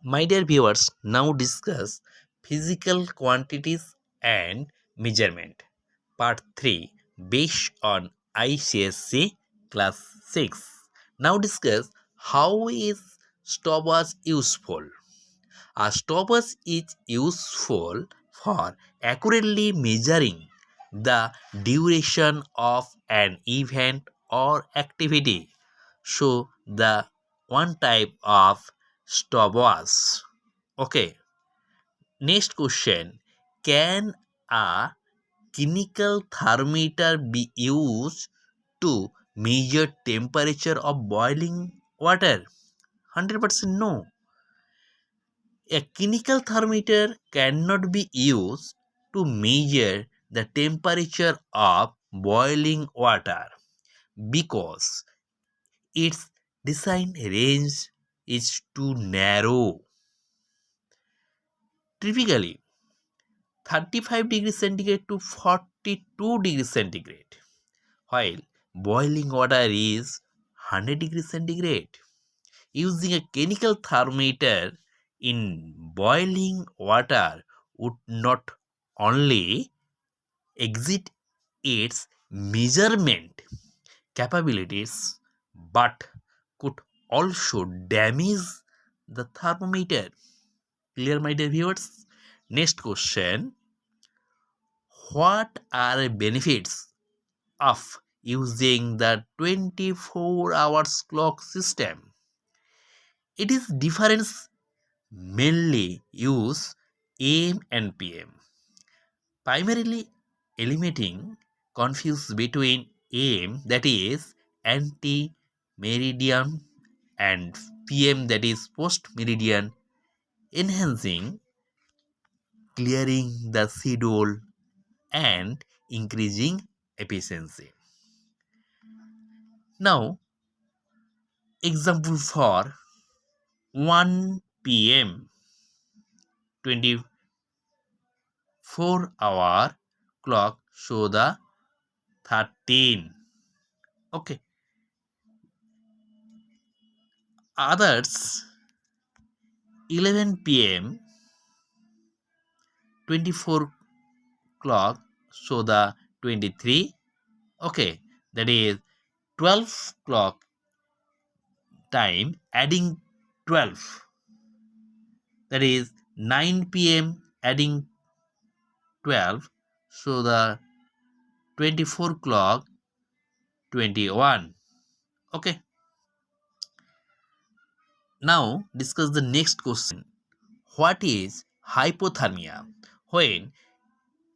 My dear viewers, now discuss physical quantities and measurement. Part 3 based on icse class 6. Now discuss how is stopwatch useful. A stopwatch is useful for accurately measuring the duration of an event or activity. So the one type of stopwatch. Okay. Next question. Can a chemical thermometer be used to measure temperature of boiling water? 100% no. A chemical thermometer cannot be used to measure the temperature of boiling water because its design range is too narrow. Typically, 35 degrees centigrade to 42 degrees centigrade, while boiling water is 100 degrees centigrade. Using a chemical thermometer in boiling water would not only exceed its measurement capabilities but could also damage the thermometer. Clear, my dear viewers? Next question. What are the benefits of using the 24 hours clock system? It is difference mainly use AM and PM, primarily eliminating confuse between AM that is ante-meridian and PM that is post-meridian, enhancing clearing the schedule and increasing efficiency. Now, example for 1 p.m. 24-hour clock show the 13. Okay. Others 11 p.m. 24 clock show the 23. Okay. That is 12 clock time adding 12. That is 9 p.m. adding 12. So the 24 clock 21. Okay. Now discuss the next question. What is hypothermia? When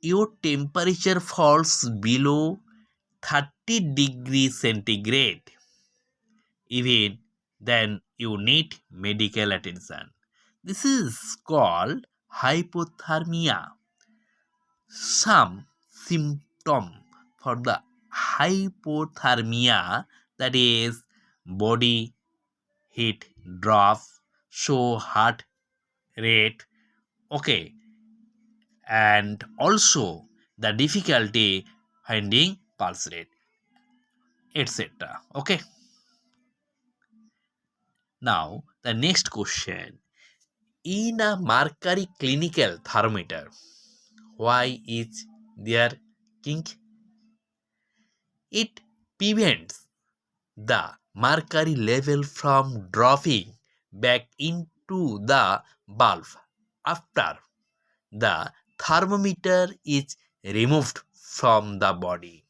your temperature falls below 30 degrees centigrade, even then you need medical attention. This is called hypothermia. Some symptom for the hypothermia, that is body heat drop, show heart rate, okay, and also the difficulty finding pulse rate, etc. Okay. Now the next question. In a mercury clinical thermometer, why is there kink? It prevents the mercury level from dropping back into the bulb after the thermometer is removed from the body.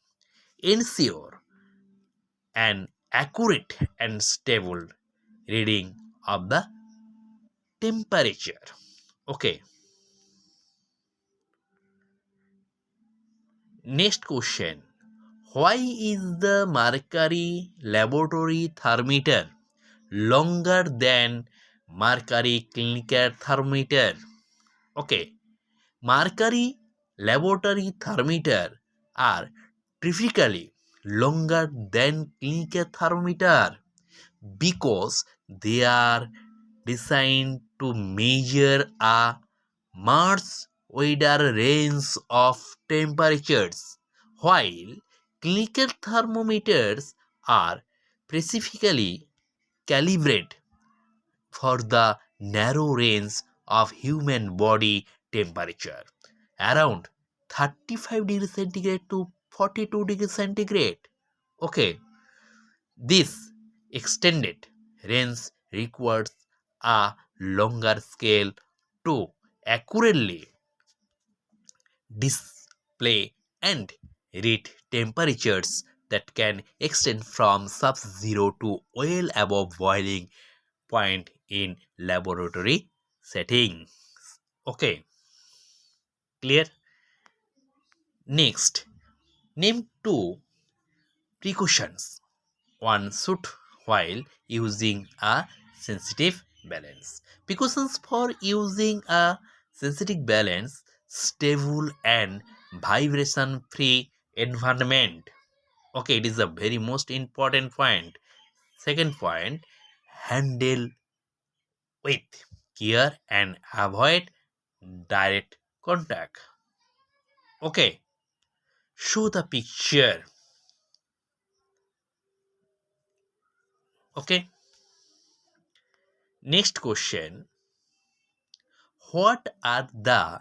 Ensure an accurate and stable reading of the temperature. Okay. Next question. Why is the mercury laboratory thermometer longer than mercury clinical thermometer? Okay. Mercury laboratory thermometer are typically longer than clinical thermometer because they are designed to measure a much wider range of temperatures, while clinical thermometers are specifically calibrated for the narrow range of human body temperature, around 35 degrees centigrade to 42 degrees centigrade. Okay, this extended range requires a longer scale to accurately display and read temperatures that can extend from sub-zero to well above boiling point in laboratory settings. Okay, clear? Next, name two precautions one should while using a sensitive balance. Precautions for using a sensitive balance, stable and vibration free environment. Okay, it is a very most important point. Second point, handle with care and avoid direct contact. Okay, show the picture. Okay, next question, what are the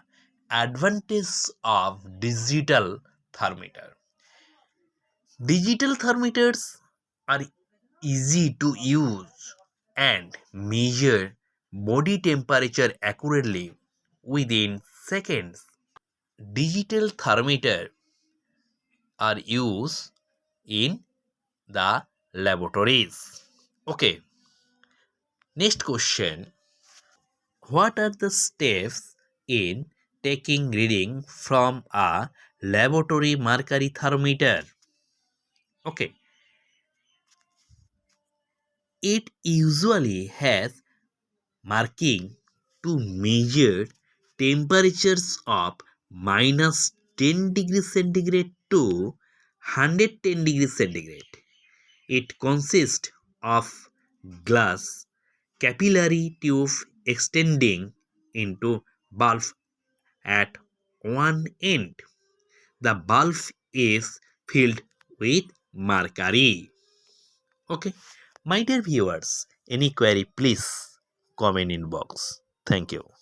advantages of digital thermometer? Digital thermometers are easy to use and measure body temperature accurately within seconds. Digital thermometer are used in the laboratories. Okay, next question. What are the steps in taking reading from a laboratory mercury thermometer? Okay, it usually has marking to measure temperatures of minus 10 degrees centigrade to 110 degrees centigrade. It consists of glass capillary tube extending into bulb at one end. The bulb is filled with mercury. Okay, my dear viewers, any query please comment in box. Thank you.